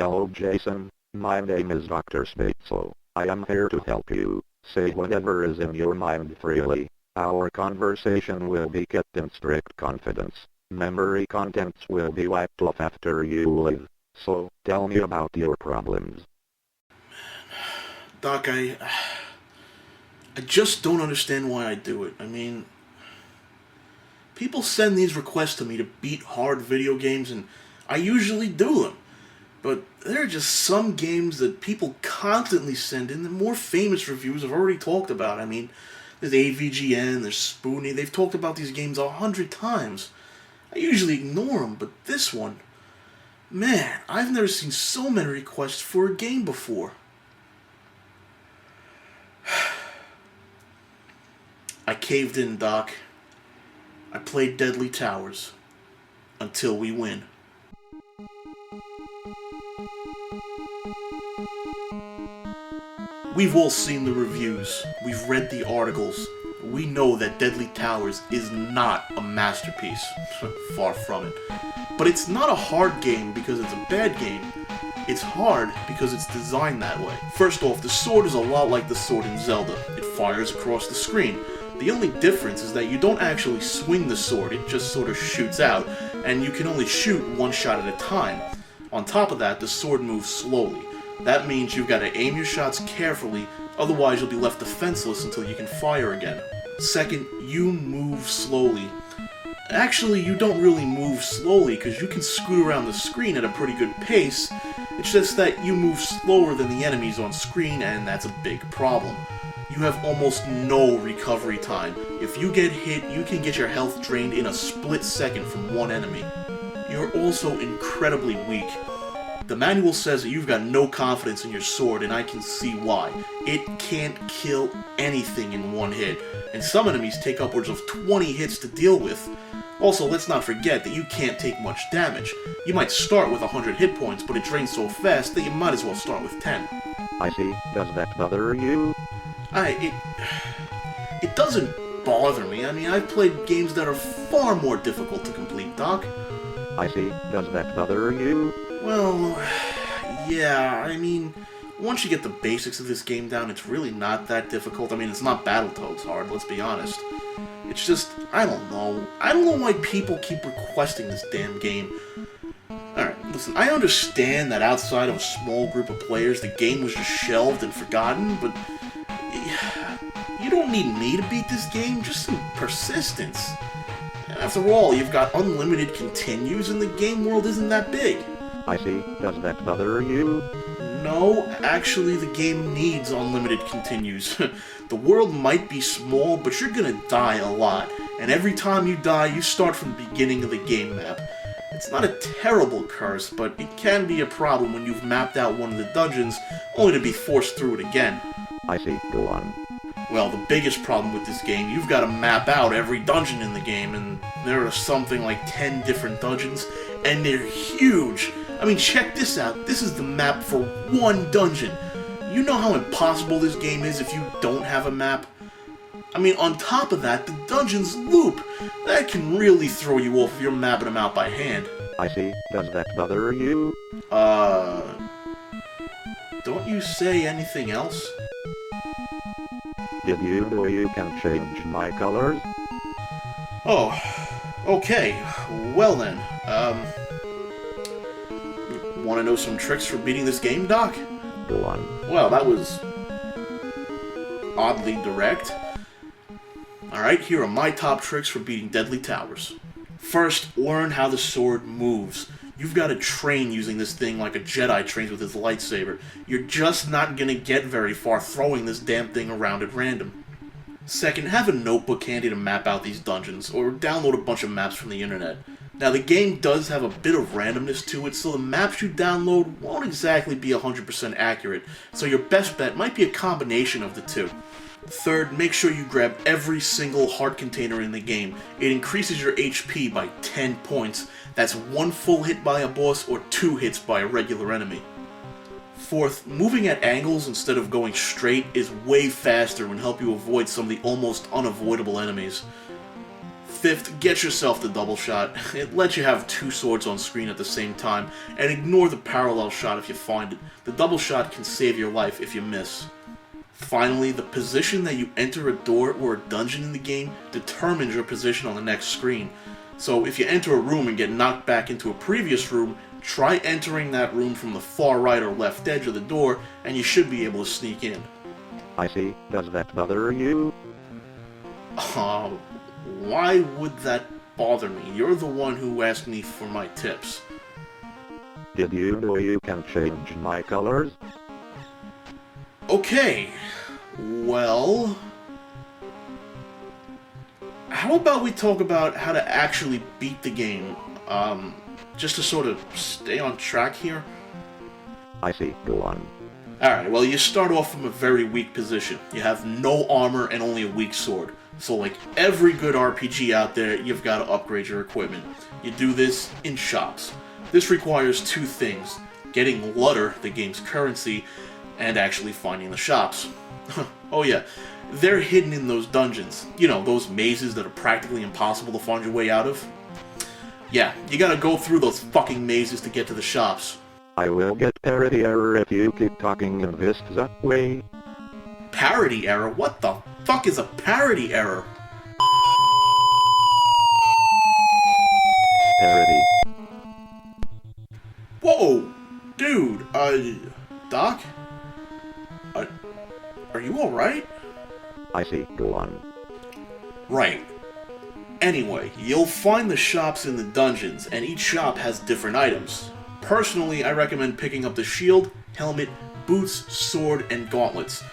Hello Jason, my name is Dr. Spatzel. I am here to help you. Say whatever is in your mind freely. Our conversation will be kept in strict confidence. Memory contents will be wiped off after you leave. So, tell me about your problems. Doc, I just don't understand why I do it. I mean, people send these requests to me to beat hard video games, and I usually do them. But there are just some games that people constantly send in that more famous reviewers have already talked about. I mean, there's AVGN, there's Spoonie, they've talked about these games 100 times. I usually ignore them, but this one, man, I've never seen so many requests for a game before. I caved in, Doc. I played Deadly Towers. Until we win. We've all seen the reviews. We've read the articles. We know that Deadly Towers is not a masterpiece. Far from it. But it's not a hard game because it's a bad game. It's hard because it's designed that way. First off, the sword is a lot like the sword in Zelda. It fires across the screen. The only difference is that you don't actually swing the sword, it just sort of shoots out, and you can only shoot one shot at a time. On top of that, the sword moves slowly. That means you've got to aim your shots carefully, otherwise you'll be left defenseless until you can fire again. Second, you move slowly. Actually, you don't really move slowly, because you can scoot around the screen at a pretty good pace. It's just that you move slower than the enemies on screen, and that's a big problem. You have almost no recovery time. If you get hit, you can get your health drained in a split second from one enemy. You're also incredibly weak. The manual says that you've got no confidence in your sword, and I can see why. It can't kill anything in one hit, and some enemies take upwards of 20 hits to deal with. Also, let's not forget that you can't take much damage. You might start with 100 hit points, but it drains so fast that you might as well start with 10. I see. Does that bother you? It doesn't bother me. I mean, I've played games that are far more difficult to complete, Doc. I see. Does that bother you? Well, yeah, I mean, once you get the basics of this game down, it's really not that difficult. I mean, it's not Battletoads hard, let's be honest. It's just, I don't know. I don't know why people keep requesting this damn game. Alright, listen, I understand that outside of a small group of players, the game was just shelved and forgotten, but you don't need me to beat this game, just some persistence. After all, you've got unlimited continues and the game world isn't that big. I see. Does that bother you? No, actually the game needs unlimited continues. The world might be small, but you're gonna die a lot, and every time you die, you start from the beginning of the game map. It's not a terrible curse, but it can be a problem when you've mapped out one of the dungeons, only to be forced through it again. I see. Go on. Well, the biggest problem with this game, you've got to map out every dungeon in the game, and there are something like 10 different dungeons, and they're huge! I mean, check this out. This is the map for one dungeon. You know how impossible this game is if you don't have a map? I mean, on top of that, the dungeons loop. That can really throw you off if you're mapping them out by hand. I see. Does that bother you? Don't you say anything else? Did you know you can change my colors? Oh, okay. Well then, want to know some tricks for beating this game, Doc? Go on. Well, that was oddly direct. Alright, here are my top tricks for beating Deadly Towers. First, learn how the sword moves. You've got to train using this thing like a Jedi trains with his lightsaber. You're just not going to get very far throwing this damn thing around at random. Second, have a notebook handy to map out these dungeons, or download a bunch of maps from the internet. Now, the game does have a bit of randomness to it, so the maps you download won't exactly be 100% accurate, so your best bet might be a combination of the two. Third, make sure you grab every single heart container in the game. It increases your HP by 10 points. That's one full hit by a boss or 2 hits by a regular enemy. Fourth, moving at angles instead of going straight is way faster and help you avoid some of the almost unavoidable enemies. fifth, get yourself the double shot. It lets you have two swords on screen at the same time, and ignore the parallel shot if you find it. The double shot can save your life if you miss. Finally, the position that you enter a door or a dungeon in the game determines your position on the next screen. So if you enter a room and get knocked back into a previous room, try entering that room from the far right or left edge of the door, and you should be able to sneak in. I see. Does that bother you? Why would that bother me? You're the one who asked me for my tips. Did you know you can change my colors? Okay, well, how about we talk about how to actually beat the game, just to sort of stay on track here? I see, go on. Alright, well, you start off from a very weak position. You have no armor and only a weak sword. So like every good RPG out there, you've got to upgrade your equipment. You do this in shops. This requires two things: getting Lutter, the game's currency, and actually finding the shops. Oh yeah, they're hidden in those dungeons. You know, those mazes that are practically impossible to find your way out of? Yeah, you gotta go through those fucking mazes to get to the shops. I will get parody error if you keep talking in this that way. Parody error? What the fuck is a parody error? Parody. Whoa! Dude, Doc? Are you alright? I see, go on. Right. Anyway, you'll find the shops in the dungeons, and each shop has different items. Personally, I recommend picking up the shield, helmet, boots, sword, and gauntlets.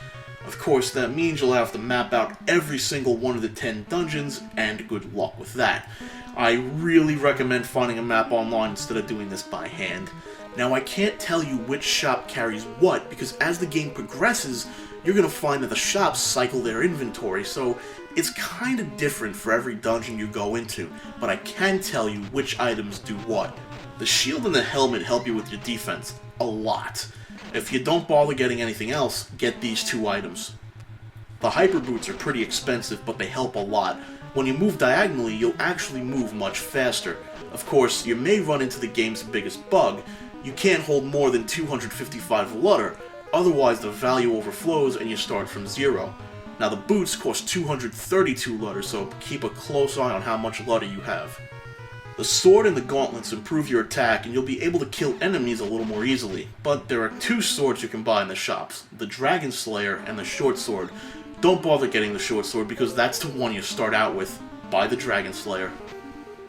Of course, that means you'll have to map out every single one of the 10 dungeons, and good luck with that. I really recommend finding a map online instead of doing this by hand. Now, I can't tell you which shop carries what, because as the game progresses, you're going to find that the shops cycle their inventory, so it's kind of different for every dungeon you go into, but I can tell you which items do what. The shield and the helmet help you with your defense, a lot. If you don't bother getting anything else, get these two items. The hyper boots are pretty expensive, but they help a lot. When you move diagonally, you'll actually move much faster. Of course, you may run into the game's biggest bug: you can't hold more than 255 Lutter, otherwise the value overflows and you start from zero. Now the boots cost 232 Lutter, so keep a close eye on how much Lutter you have. The sword and the gauntlets improve your attack, and you'll be able to kill enemies a little more easily. But there are two swords you can buy in the shops: the Dragon Slayer and the short sword. Don't bother getting the short sword, because that's the one you start out with. Buy the Dragon Slayer.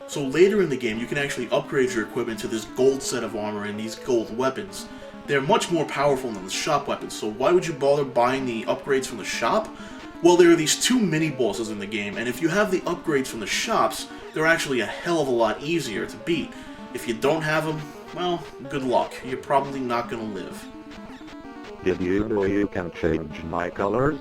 So later in the game, you can actually upgrade your equipment to this gold set of armor and these gold weapons. They're much more powerful than the shop weapons, so why would you bother buying the upgrades from the shop? Well, there are these two mini-bosses in the game, and if you have the upgrades from the shops, they're actually a hell of a lot easier to beat. If you don't have them, well, good luck. You're probably not gonna live. Did you know you can change my colors?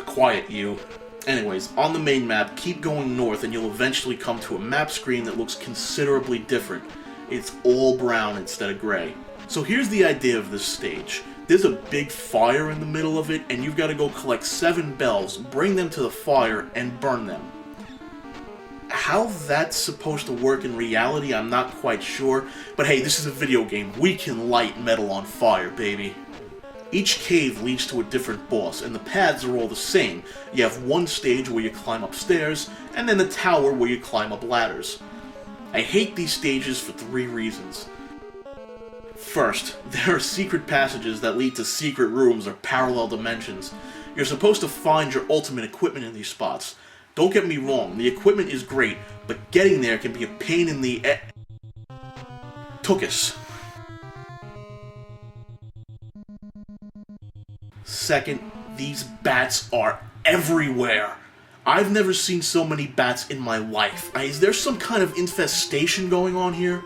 Quiet, you. Anyways, on the main map, keep going north and you'll eventually come to a map screen that looks considerably different. It's all brown instead of gray. So here's the idea of this stage. There's a big fire in the middle of it, and you've got to go collect 7 bells, bring them to the fire, and burn them. How that's supposed to work in reality, I'm not quite sure, but hey, this is a video game. We can light metal on fire, baby. Each cave leads to a different boss, and the paths are all the same. You have one stage where you climb upstairs, and then the tower where you climb up ladders. I hate these stages for 3 reasons. First, there are secret passages that lead to secret rooms or parallel dimensions. You're supposed to find your ultimate equipment in these spots. Don't get me wrong, the equipment is great, but getting there can be a pain in the tuchus. Second, these bats are everywhere. I've never seen so many bats in my life. Is there some kind of infestation going on here?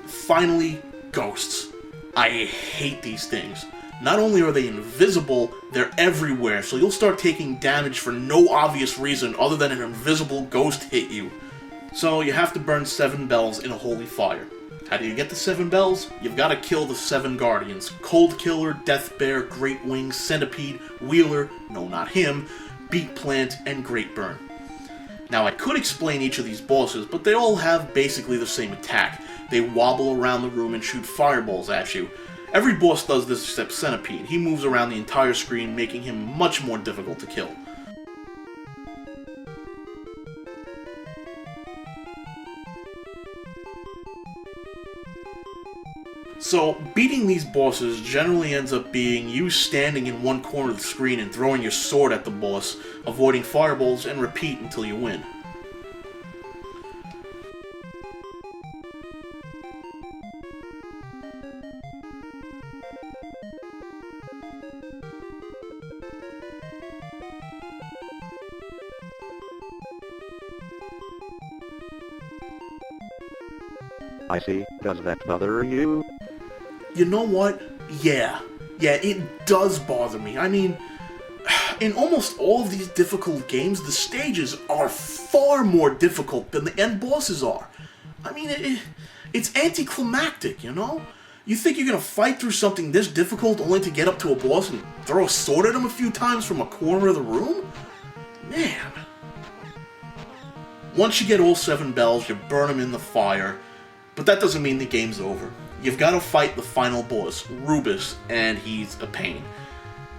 Finally, ghosts. I hate these things. Not only are they invisible, they're everywhere, so you'll start taking damage for no obvious reason other than an invisible ghost hit you. So you have to burn 7 bells in a holy fire. How do you get the 7 bells? You've got to kill the 7 guardians. Cold Killer, Death Bear, Great Wing, Centipede, Wheeler, no not him, Beat Plant, and Great Burn. Now I could explain each of these bosses, but they all have basically the same attack. They wobble around the room and shoot fireballs at you. Every boss does this except Centipede. He moves around the entire screen, making him much more difficult to kill. So, beating these bosses generally ends up being you standing in one corner of the screen and throwing your sword at the boss, avoiding fireballs, and repeat until you win. I see. Does that bother you? You know what? Yeah, it does bother me. I mean, in almost all of these difficult games, the stages are far more difficult than the end bosses are. I mean, it's anticlimactic, you know? You think you're gonna fight through something this difficult only to get up to a boss and throw a sword at him a few times from a corner of the room? Man. Once you get all 7 bells, you burn them in the fire, but that doesn't mean the game's over. You've got to fight the final boss, Rubus, and he's a pain.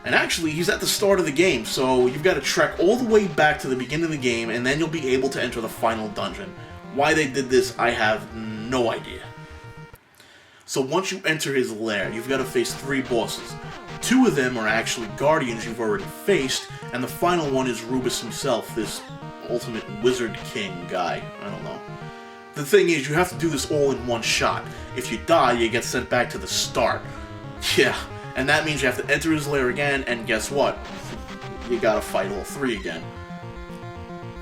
And actually, he's at the start of the game, so you've got to trek all the way back to the beginning of the game, and then you'll be able to enter the final dungeon. Why they did this, I have no idea. So once you enter his lair, you've got to face 3 bosses. 2 of them are actually guardians you've already faced, and the final one is Rubus himself, this ultimate wizard king guy. I don't know. The thing is, you have to do this all in one shot. If you die, you get sent back to the start. Yeah, and that means you have to enter his lair again, and guess what? You gotta fight all 3 again.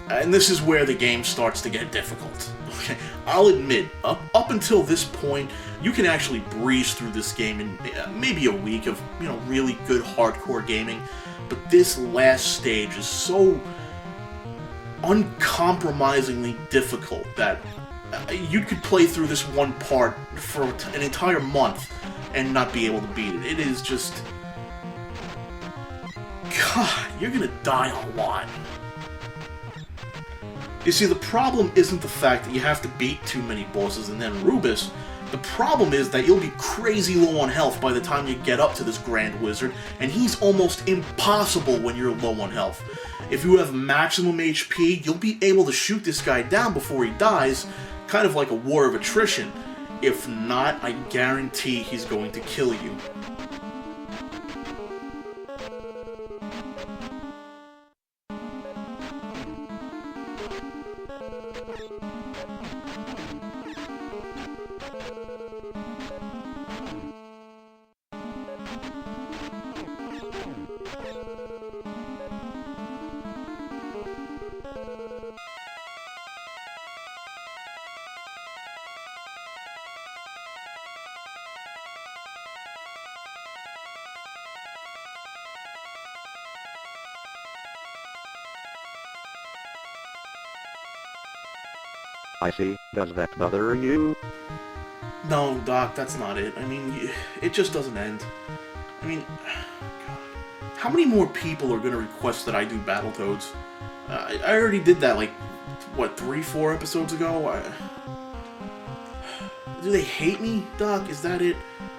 And this is where the game starts to get difficult. Okay, I'll admit, up until this point, you can actually breeze through this game in maybe a week of, really good hardcore gaming. But this last stage is so uncompromisingly difficult that you could play through this one part for an entire month and not be able to beat it. It is just... God, you're gonna die a lot. You see, the problem isn't the fact that you have to beat too many bosses and then Rubus. The problem is that you'll be crazy low on health by the time you get up to this Grand Wizard, and he's almost impossible when you're low on health. If you have maximum HP, you'll be able to shoot this guy down before he dies, kind of like a war of attrition. If not, I guarantee he's going to kill you. I see. Does that bother you? No, Doc, that's not it. I mean, it just doesn't end. I mean, God. How many more people are going to request that I do Battletoads? I already did that, like, what, 3-4 episodes ago? Do they hate me, Doc? Is that it?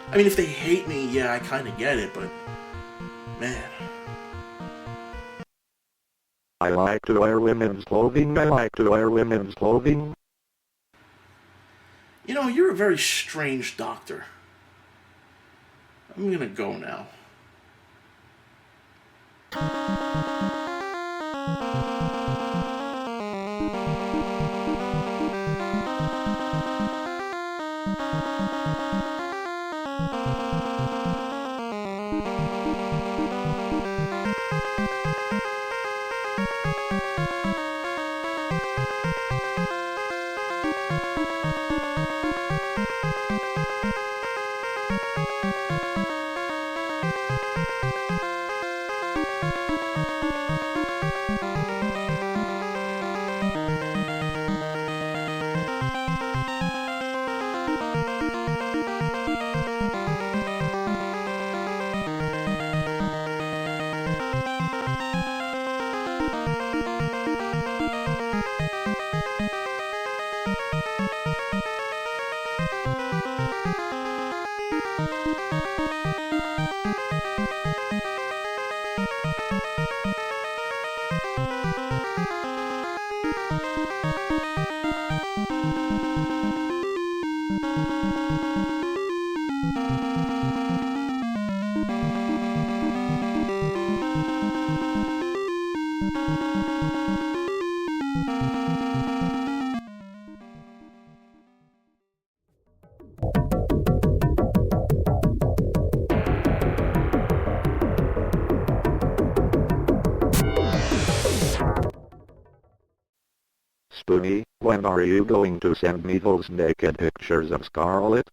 I mean, if they hate me, yeah, I kind of get it, but... Man... I like to wear women's clothing. I like to wear women's clothing. You know, you're a very strange doctor. I'm gonna go now. Spoonie, when are you going to send me those naked pictures of Scarlet?